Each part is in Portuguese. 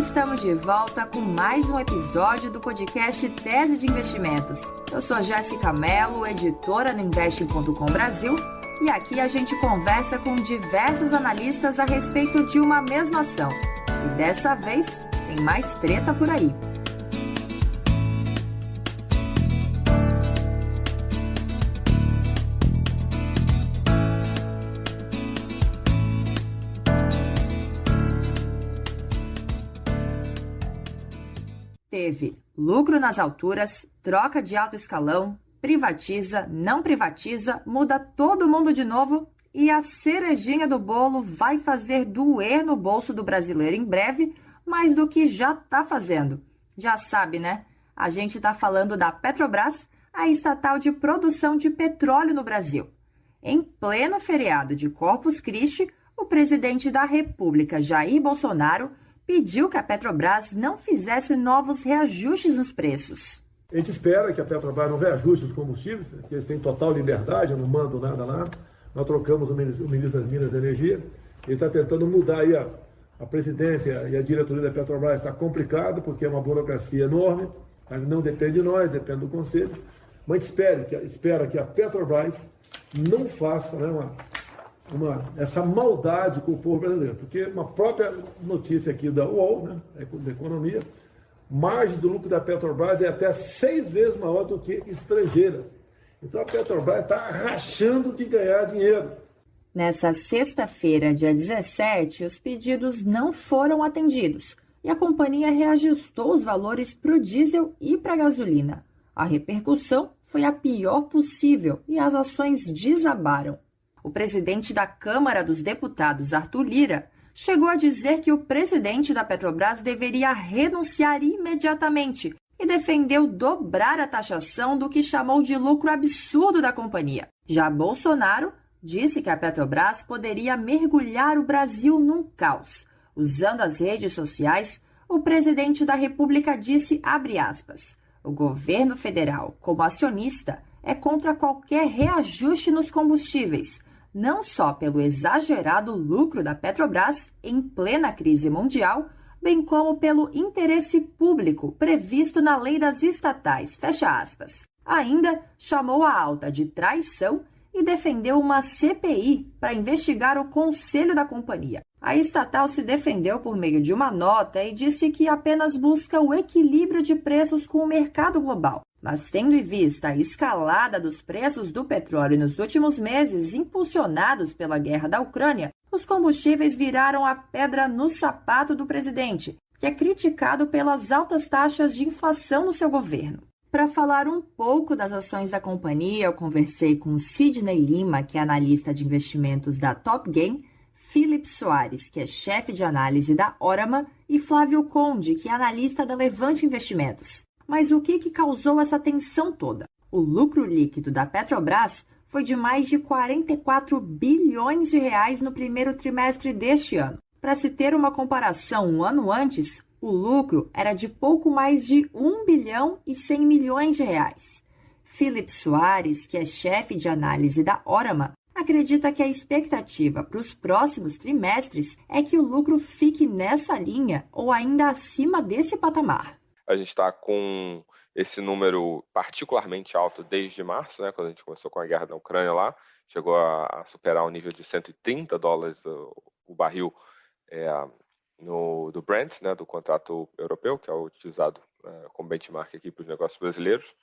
Estamos de volta com mais um episódio do podcast Tese de Investimentos. Eu sou Jéssica Mello, editora no Investing.com Brasil, e aqui a gente conversa com diversos analistas a respeito de uma mesma ação. E dessa vez tem mais treta por aí. Teve lucro nas alturas, troca de alto escalão, privatiza, não privatiza, muda todo mundo de novo e a cerejinha do bolo vai fazer doer no bolso do brasileiro em breve, mais do que já está fazendo. Já sabe, né? A gente está falando da Petrobras, a estatal de produção de petróleo no Brasil. Em pleno feriado de Corpus Christi, o presidente da República, Jair Bolsonaro, pediu que a Petrobras não fizesse novos reajustes nos preços. A gente espera que a Petrobras não reajuste os combustíveis, que eles têm total liberdade, eu não mando nada lá. Nós trocamos o ministro das Minas e Energia, ele está tentando mudar aí a presidência e a diretoria da Petrobras. Está complicado, porque é uma burocracia enorme, não depende de nós, depende do Conselho. Mas a gente espera que a Petrobras não faça essa maldade com o povo brasileiro, porque uma própria notícia aqui da UOL, né, da economia, margem do lucro da Petrobras é até 6 vezes maior do que estrangeiras. Então a Petrobras está rachando de ganhar dinheiro. Nessa sexta-feira, dia 17, os pedidos não foram atendidos e a companhia reajustou os valores para o diesel e para a gasolina. A repercussão foi a pior possível e as ações desabaram. O presidente da Câmara dos Deputados, Arthur Lira, chegou a dizer que o presidente da Petrobras deveria renunciar imediatamente e defendeu dobrar a taxação do que chamou de lucro absurdo da companhia. Já Bolsonaro disse que a Petrobras poderia mergulhar o Brasil num caos. Usando as redes sociais, o presidente da República disse, abre aspas, o governo federal, como acionista, é contra qualquer reajuste nos combustíveis, não só pelo exagerado lucro da Petrobras em plena crise mundial, bem como pelo interesse público previsto na lei das estatais, fecha aspas. Ainda chamou a alta de traição e defendeu uma CPI para investigar o conselho da companhia. A estatal se defendeu por meio de uma nota e disse que apenas busca o equilíbrio de preços com o mercado global. Mas tendo em vista a escalada dos preços do petróleo nos últimos meses, impulsionados pela guerra da Ucrânia, os combustíveis viraram a pedra no sapato do presidente, que é criticado pelas altas taxas de inflação no seu governo. Para falar um pouco das ações da companhia, eu conversei com Sidney Lima, que é analista de investimentos da Top Game, Felipe Soares, que é chefe de análise da Orama, e Flávio Conde, que é analista da Levante Investimentos. Mas o que causou essa tensão toda? O lucro líquido da Petrobras foi de mais de 44 bilhões de reais no primeiro trimestre deste ano. Para se ter uma comparação, um ano antes, o lucro era de pouco mais de 1 bilhão e 100 milhões de reais. Felipe Soares, que é chefe de análise da Orama, acredita que a expectativa para os próximos trimestres é que o lucro fique nessa linha ou ainda acima desse patamar. A gente está com esse número particularmente alto desde março, né, quando a gente começou com a guerra da Ucrânia lá, chegou a superar o nível de $130 o barril do Brent, né, do contrato europeu, que é utilizado como benchmark aqui para os negócios brasileiros.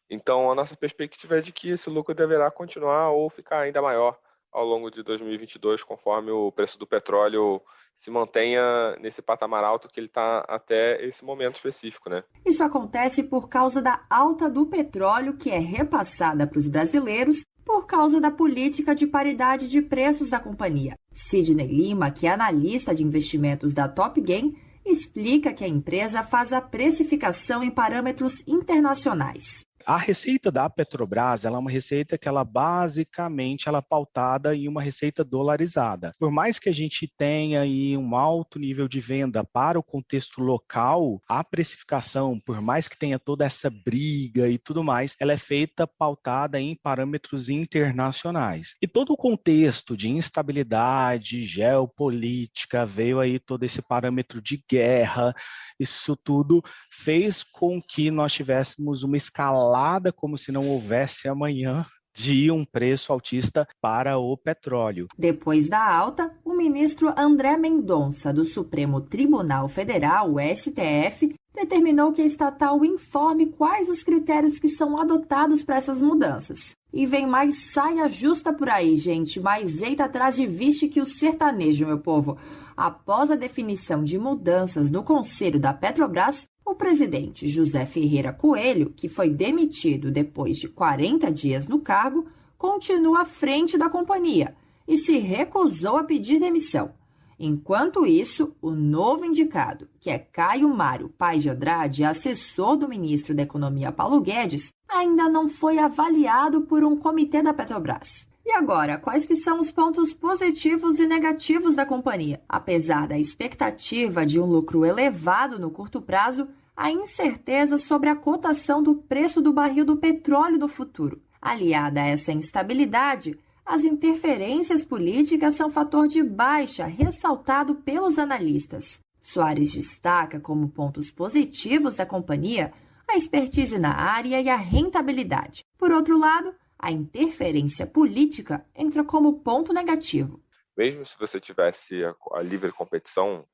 Então, a nossa perspectiva é de que esse lucro deverá continuar ou ficar ainda maior ao longo de 2022, conforme o preço do petróleo se mantenha nesse patamar alto que ele está até esse momento específico, né? Isso acontece por causa da alta do petróleo que é repassada para os brasileiros por causa da política de paridade de preços da companhia. Sidney Lima, que é analista de investimentos da Top Game, explica que a empresa faz a precificação em parâmetros internacionais. A receita da Petrobras, ela é uma receita que ela basicamente ela é pautada em uma receita dolarizada. Por mais que a gente tenha aí um alto nível de venda para o contexto local, a precificação, por mais que tenha toda essa briga e tudo mais, ela é feita pautada em parâmetros internacionais. E todo o contexto de instabilidade geopolítica, veio aí todo esse parâmetro de guerra, isso tudo fez com que nós tivéssemos uma escalada como se não houvesse amanhã de um preço altista para o petróleo. Depois da alta, o ministro André Mendonça, do Supremo Tribunal Federal, o STF, determinou que a estatal informe quais os critérios que são adotados para essas mudanças. E vem mais saia justa por aí, gente, mais eita atrás de vixe que o sertanejo, meu povo. Após a definição de mudanças no conselho da Petrobras, o presidente José Ferreira Coelho, que foi demitido depois de 40 dias no cargo, continua à frente da companhia e se recusou a pedir demissão. Enquanto isso, o novo indicado, que é Caio Mário Paes de Andrade, assessor do ministro da Economia Paulo Guedes, ainda não foi avaliado por um comitê da Petrobras. E agora, quais que são os pontos positivos e negativos da companhia? Apesar da expectativa de um lucro elevado no curto prazo, a incerteza sobre a cotação do preço do barril do petróleo no futuro. Aliada a essa instabilidade, as interferências políticas são fator de baixa ressaltado pelos analistas. Soares destaca como pontos positivos da companhia a expertise na área e a rentabilidade. Por outro lado, a interferência política entra como ponto negativo. Mesmo se você tivesse a livre competição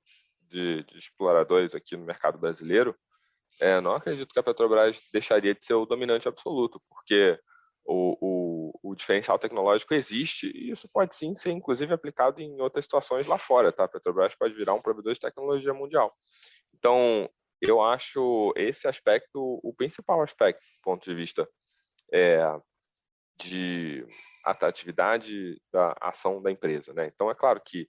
de exploradores aqui no mercado brasileiro, não acredito que a Petrobras deixaria de ser o dominante absoluto, porque o diferencial tecnológico existe e isso pode sim ser inclusive aplicado em outras situações lá fora, tá? A Petrobras pode virar um provedor de tecnologia mundial. Então, eu acho esse aspecto o principal aspecto do ponto de vista de atratividade da ação da empresa, né? Então, é claro que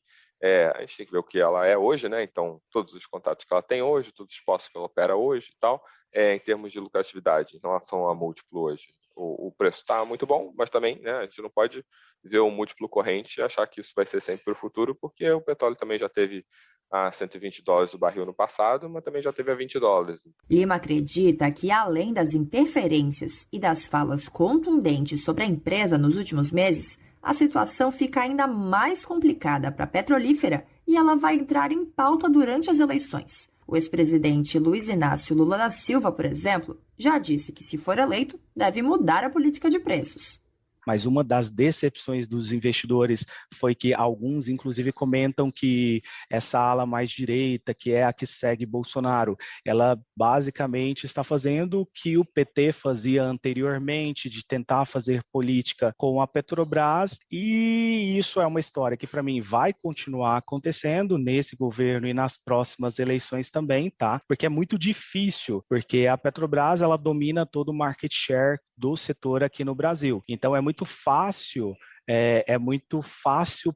a gente tem que ver o que ela é hoje, né? Então, todos os contatos que ela tem hoje, todos os postos que ela opera hoje e tal, em termos de lucratividade em relação a múltiplo hoje. O preço está muito bom, mas também, né, a gente não pode ver o múltiplo corrente e achar que isso vai ser sempre para o futuro, porque o petróleo também já teve a $120 o barril no passado, mas também já teve a $20. Lima acredita que, além das interferências e das falas contundentes sobre a empresa nos últimos meses, a situação fica ainda mais complicada para a petrolífera e ela vai entrar em pauta durante as eleições. O ex-presidente Luiz Inácio Lula da Silva, por exemplo, já disse que, se for eleito, deve mudar a política de preços. Mas uma das decepções dos investidores foi que alguns, inclusive, comentam que essa ala mais direita, que é a que segue Bolsonaro, ela basicamente está fazendo o que o PT fazia anteriormente, de tentar fazer política com a Petrobras, e isso é uma história que, para mim, vai continuar acontecendo nesse governo e nas próximas eleições também, tá? Porque é muito difícil, porque a Petrobras, ela domina todo o market share do setor aqui no Brasil. Então, é muito fácil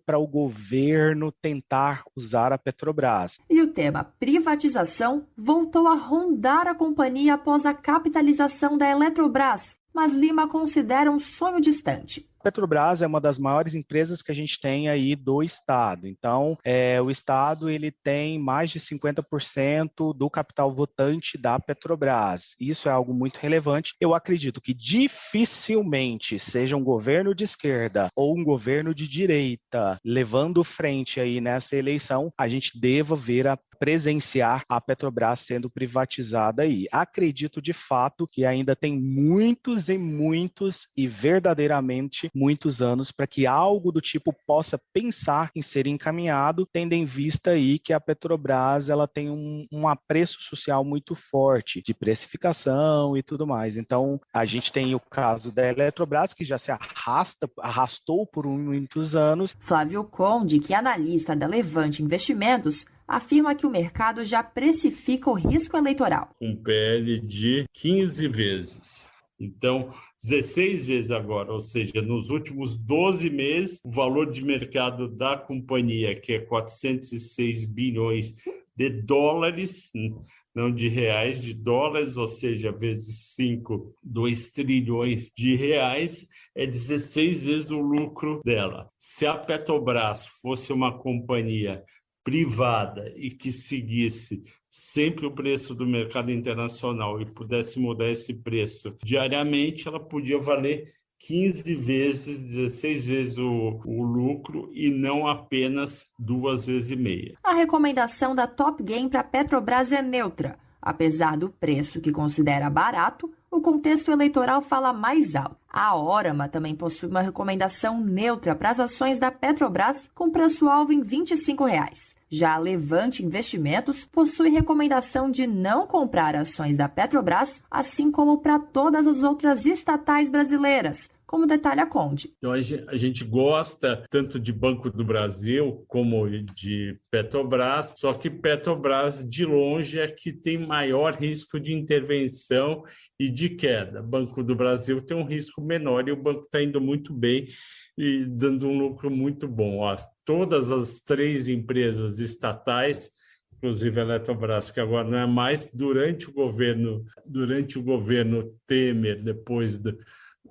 para o governo tentar usar a Petrobras. E o tema privatização voltou a rondar a companhia após a capitalização da Eletrobras, mas Lima considera um sonho distante. A Petrobras é uma das maiores empresas que a gente tem aí do Estado. Então, o Estado ele tem mais de 50% do capital votante da Petrobras. Isso é algo muito relevante. Eu acredito que dificilmente seja um governo de esquerda ou um governo de direita levando frente aí nessa eleição, a gente deva presenciar a Petrobras sendo privatizada aí. Acredito de fato que ainda tem muitos e verdadeiramente muitos anos para que algo do tipo possa pensar em ser encaminhado, tendo em vista aí que a Petrobras ela tem um apreço social muito forte de precificação e tudo mais. Então, a gente tem o caso da Eletrobras, que já se arrastou por muitos anos. Flávio Conde, que é analista da Levante Investimentos, afirma que o mercado já precifica o risco eleitoral. Um PL de 15 vezes. Então, 16 vezes agora, ou seja, nos últimos 12 meses, o valor de mercado da companhia, que é 406 bilhões de dólares, não de reais, de dólares, ou seja, vezes 5, 2 trilhões de reais, é 16 vezes o lucro dela. Se a Petrobras fosse uma companhia privada e que seguisse sempre o preço do mercado internacional e pudesse mudar esse preço diariamente, ela podia valer 15 vezes, 16 vezes o lucro e não apenas 2,5 vezes. A recomendação da Top Game para a Petrobras é neutra. Apesar do preço que considera barato, o contexto eleitoral fala mais alto. A Orama também possui uma recomendação neutra para as ações da Petrobras com preço-alvo em R$ 25. Já a Levante Investimentos possui recomendação de não comprar ações da Petrobras, assim como para todas as outras estatais brasileiras, como detalha a Conde. Então, a gente gosta tanto de Banco do Brasil como de Petrobras, só que Petrobras, de longe, é que tem maior risco de intervenção e de queda. Banco do Brasil tem um risco menor e o banco está indo muito bem e dando um lucro muito bom. Todas as 3 empresas estatais, inclusive a Eletrobras, que agora não é mais, durante o governo Temer, depois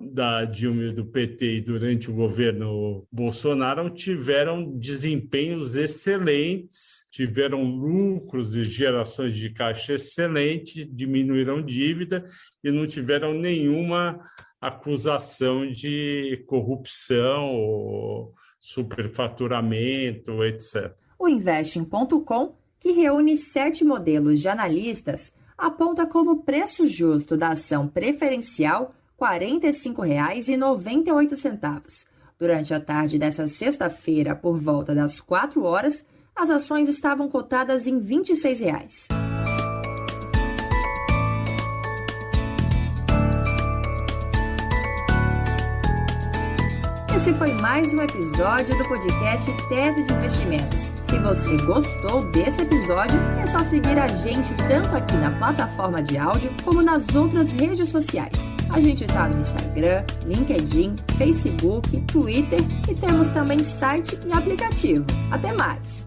da Dilma e do PT e durante o governo Bolsonaro, tiveram desempenhos excelentes, tiveram lucros e gerações de caixa excelentes, diminuíram dívida e não tiveram nenhuma acusação de corrupção ou superfaturamento, etc. O Investing.com, que reúne 7 modelos de analistas, aponta como preço justo da ação preferencial R$ 45,98. Durante a tarde dessa sexta-feira, por volta das 4 horas, as ações estavam cotadas em R$ 26. Esse foi mais um episódio do podcast Tese de Investimentos. Se você gostou desse episódio, é só seguir a gente tanto aqui na plataforma de áudio como nas outras redes sociais. A gente está no Instagram, LinkedIn, Facebook, Twitter e temos também site e aplicativo. Até mais!